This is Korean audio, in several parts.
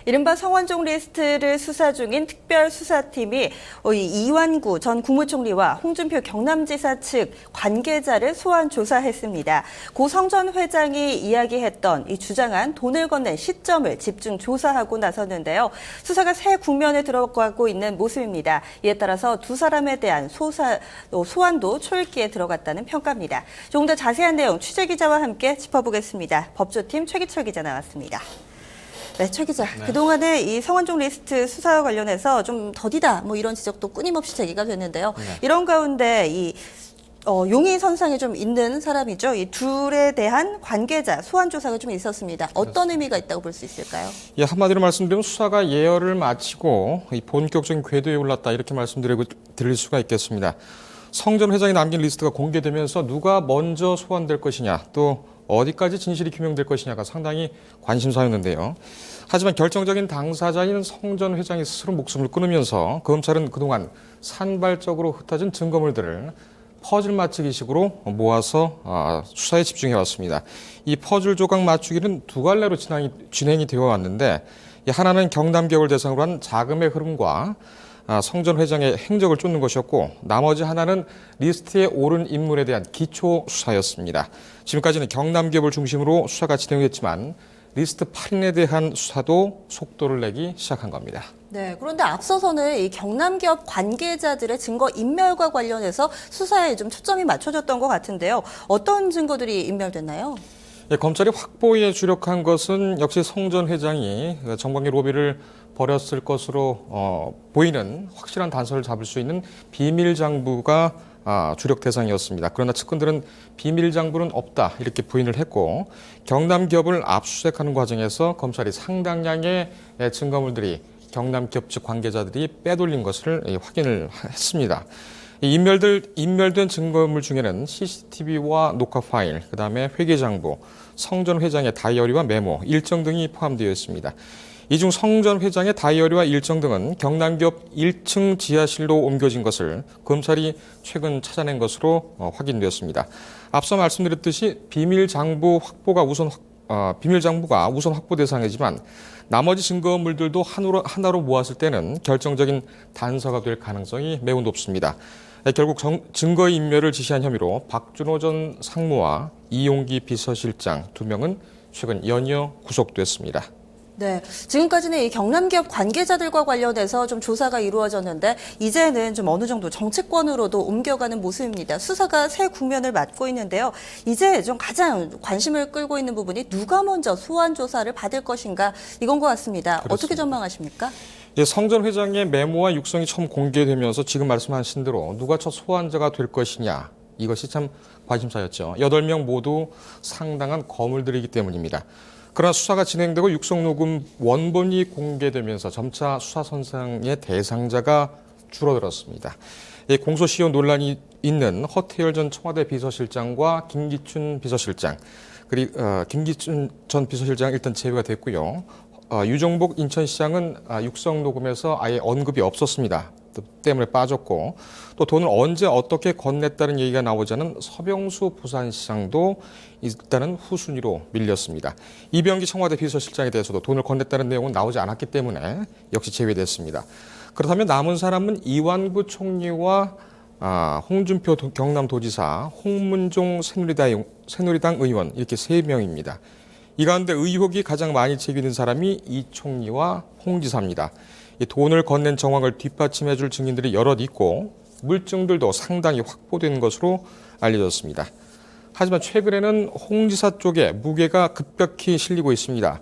이른바 성완종 리스트를 수사 중인 특별수사팀이 이완구 전 국무총리와 홍준표 경남지사 측 관계자를 소환 조사했습니다. 고 성 전 회장이 이야기했던 이 주장한 돈을 건넨 시점을 집중 조사하고 나섰는데요. 수사가 새 국면에 들어가고 있는 모습입니다. 이에 따라서 두 사람에 대한 소환도 초읽기에 들어갔다는 평가입니다. 조금 더 자세한 내용 취재기자와 함께 짚어보겠습니다. 법조팀 최기철 기자 나왔습니다. 네, 최 기자. 네. 그동안에 이 성완종 리스트 수사와 관련해서 좀 더디다 이런 지적도 끊임없이 제기가 됐는데요. 네. 이런 가운데 용의 선상에 좀 있는 사람이죠. 이 둘에 대한 관계자 소환 조사가 좀 있었습니다. 어떤 그렇습니다. 의미가 있다고 볼 수 있을까요? 예, 한마디로 말씀드리면 수사가 예열을 마치고 본격적인 궤도에 올랐다 이렇게 드릴 수가 있겠습니다. 성 전 회장이 남긴 리스트가 공개되면서 누가 먼저 소환될 것이냐 또 어디까지 진실이 규명될 것이냐가 상당히 관심사였는데요. 하지만 결정적인 당사자인 성 전 회장이 스스로 목숨을 끊으면서 검찰은 그동안 산발적으로 흩어진 증거물들을 퍼즐 맞추기식으로 모아서 수사에 집중해왔습니다. 이 퍼즐 조각 맞추기는 두 갈래로 진행이 되어 왔는데 하나는 경남기업을 대상으로 한 자금의 흐름과 성 전 회장의 행적을 쫓는 것이었고 나머지 하나는 리스트에 오른 인물에 대한 기초 수사였습니다. 지금까지는 경남기업을 중심으로 수사가 진행됐지만 리스트 8인에 대한 수사도 속도를 내기 시작한 겁니다. 네, 그런데 앞서서는 이 경남기업 관계자들의 증거 인멸과 관련해서 수사에 좀 초점이 맞춰졌던 것 같은데요. 어떤 증거들이 인멸됐나요? 예, 검찰이 확보에 주력한 것은 역시 성 전 회장이 정관계 로비를 벌였을 것으로 보이는 확실한 단서를 잡을 수 있는 비밀 장부가 주력 대상이었습니다. 그러나 측근들은 비밀 장부는 없다 이렇게 부인을 했고 경남기업을 압수수색하는 과정에서 검찰이 상당량의 증거물들이 경남기업 측 관계자들이 빼돌린 것을 확인을 했습니다. 인멸된 증거물 중에는 CCTV와 녹화 파일, 그다음에 회계장부, 성 전 회장의 다이어리와 메모, 일정 등이 포함되어 있습니다. 이 중 성 전 회장의 다이어리와 일정 등은 경남기업 1층 지하실로 옮겨진 것을 검찰이 최근 찾아낸 것으로 확인되었습니다. 앞서 말씀드렸듯이 비밀 장부가 우선 확보 대상이지만 나머지 증거물들도 하나로 모았을 때는 결정적인 단서가 될 가능성이 매우 높습니다. 결국 증거인멸을 지시한 혐의로 박준호 전 상무와 이용기 비서실장 2명은 최근 연이어 구속됐습니다. 네, 지금까지는 이 경남기업 관계자들과 관련해서 좀 조사가 이루어졌는데 이제는 좀 어느 정도 정치권으로도 옮겨가는 모습입니다. 수사가 새 국면을 맞고 있는데요. 이제 좀 가장 관심을 끌고 있는 부분이 누가 먼저 소환 조사를 받을 것인가 이건 것 같습니다. 그렇습니다. 어떻게 전망하십니까? 예, 성 전 회장의 메모와 육성이 처음 공개되면서 지금 말씀하신 대로 누가 첫 소환자가 될 것이냐 이것이 참 관심사였죠. 8명 모두 상당한 거물들이기 때문입니다. 그러나 수사가 진행되고 육성 녹음 원본이 공개되면서 점차 수사 선상의 대상자가 줄어들었습니다. 공소시효 논란이 있는 허태열 전 청와대 비서실장과 김기춘 비서실장, 그리고 김기춘 전 비서실장 일단 제외가 됐고요. 유정복 인천시장은 육성 녹음에서 아예 언급이 없었습니다. 때문에 빠졌고 또 돈을 언제 어떻게 건넸다는 얘기가 나오자는 서병수 부산시장도 일단은 후순위로 밀렸습니다. 이병기 청와대 비서실장에 대해서도 돈을 건넸다는 내용은 나오지 않았기 때문에 역시 제외됐습니다. 그렇다면 남은 사람은 이완구 총리와 홍준표 경남도지사, 홍문종 새누리당 의원 이렇게 3명입니다. 이 가운데 의혹이 가장 많이 제기된 사람이 이 총리와 홍 지사입니다. 이 돈을 건넨 정황을 뒷받침해줄 증인들이 여럿 있고 물증들도 상당히 확보된 것으로 알려졌습니다. 하지만 최근에는 홍 지사 쪽에 무게가 급격히 실리고 있습니다.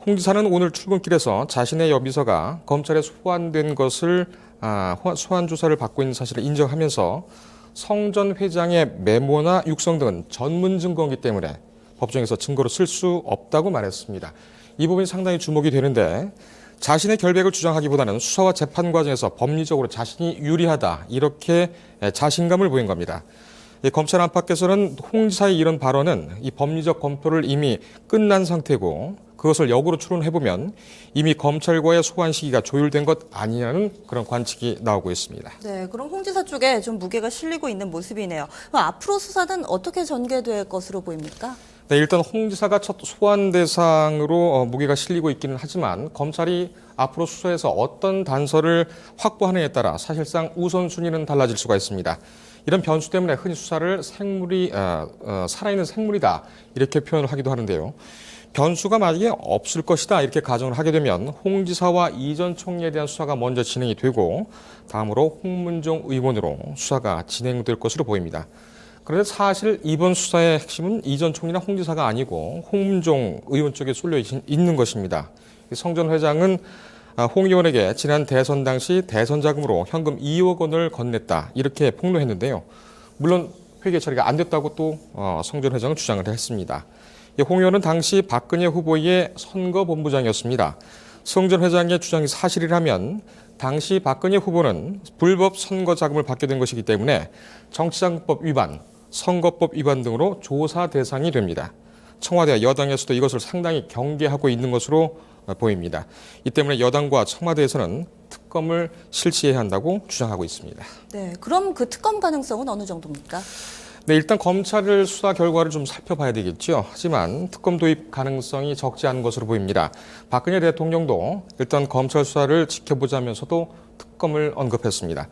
홍 지사는 오늘 출근길에서 자신의 여비서가 검찰에 소환된 것을 소환 조사를 받고 있는 사실을 인정하면서 성 전 회장의 메모나 육성 등은 전문 증거이기 때문에 법정에서 증거로 쓸 수 없다고 말했습니다. 이 부분이 상당히 주목이 되는데 자신의 결백을 주장하기보다는 수사와 재판 과정에서 법리적으로 자신이 유리하다 이렇게 자신감을 보인 겁니다. 검찰 안팎에서는 홍 지사의 이런 발언은 이 법리적 검토를 이미 끝난 상태고 그것을 역으로 추론해보면 이미 검찰과의 소환 시기가 조율된 것 아니냐는 그런 관측이 나오고 있습니다. 네, 그럼 홍 지사 쪽에 좀 무게가 실리고 있는 모습이네요. 그럼 앞으로 수사는 어떻게 전개될 것으로 보입니까? 네, 일단 홍 지사가 첫 소환 대상으로 무게가 실리고 있기는 하지만 검찰이 앞으로 수사에서 어떤 단서를 확보하느냐에 따라 사실상 우선순위는 달라질 수가 있습니다. 이런 변수 때문에 흔히 수사를 살아있는 생물이다 이렇게 표현을 하기도 하는데요. 변수가 만약에 없을 것이다 이렇게 가정을 하게 되면 홍 지사와 이 전 총리에 대한 수사가 먼저 진행이 되고 다음으로 홍문종 의원으로 수사가 진행될 것으로 보입니다. 그런데 사실 이번 수사의 핵심은 이 전 총리나 홍 지사가 아니고 홍문종 의원 쪽에 쏠려 있는 것입니다. 성전 회장은 홍 의원에게 지난 대선 당시 대선 자금으로 현금 2억 원을 건넸다 이렇게 폭로했는데요. 물론 회계 처리가 안 됐다고 또 성전 회장은 주장을 했습니다. 홍 의원은 당시 박근혜 후보의 선거본부장이었습니다. 성전 회장의 주장이 사실이라면 당시 박근혜 후보는 불법 선거 자금을 받게 된 것이기 때문에 정치자금법 위반, 선거법 위반 등으로 조사 대상이 됩니다. 청와대와 여당에서도 이것을 상당히 경계하고 있는 것으로 보입니다. 이 때문에 여당과 청와대에서는 특검을 실시해야 한다고 주장하고 있습니다. 네, 그럼 그 특검 가능성은 어느 정도입니까? 네, 일단 검찰을 수사 결과를 좀 살펴봐야 되겠죠. 하지만 특검 도입 가능성이 적지 않은 것으로 보입니다. 박근혜 대통령도 일단 검찰 수사를 지켜보자면서도 특검을 언급했습니다.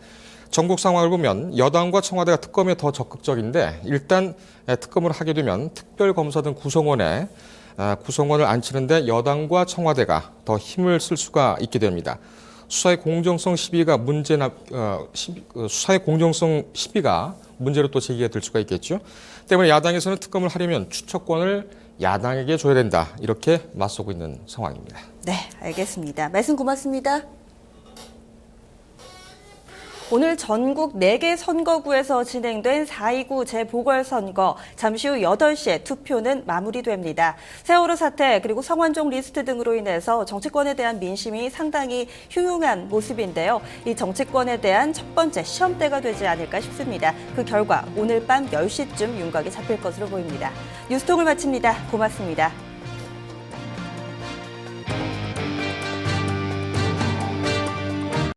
전국 상황을 보면 여당과 청와대가 특검에 더 적극적인데 일단 특검을 하게 되면 특별검사 등 구성원을 앉히는데 여당과 청와대가 더 힘을 쓸 수가 있게 됩니다. 수사의 공정성 시비가 문제로 또 제기가 될 수가 있겠죠. 때문에 야당에서는 특검을 하려면 추천권을 야당에게 줘야 된다. 이렇게 맞서고 있는 상황입니다. 네, 알겠습니다. 말씀 고맙습니다. 오늘 전국 4개 선거구에서 진행된 4.29 재보궐선거, 잠시 후 8시에 투표는 마무리됩니다. 세월호 사태 그리고 성완종 리스트 등으로 인해서 정치권에 대한 민심이 상당히 흉흉한 모습인데요. 이 정치권에 대한 첫 번째 시험대가 되지 않을까 싶습니다. 그 결과 오늘 밤 10시쯤 윤곽이 잡힐 것으로 보입니다. 뉴스톡을 마칩니다. 고맙습니다.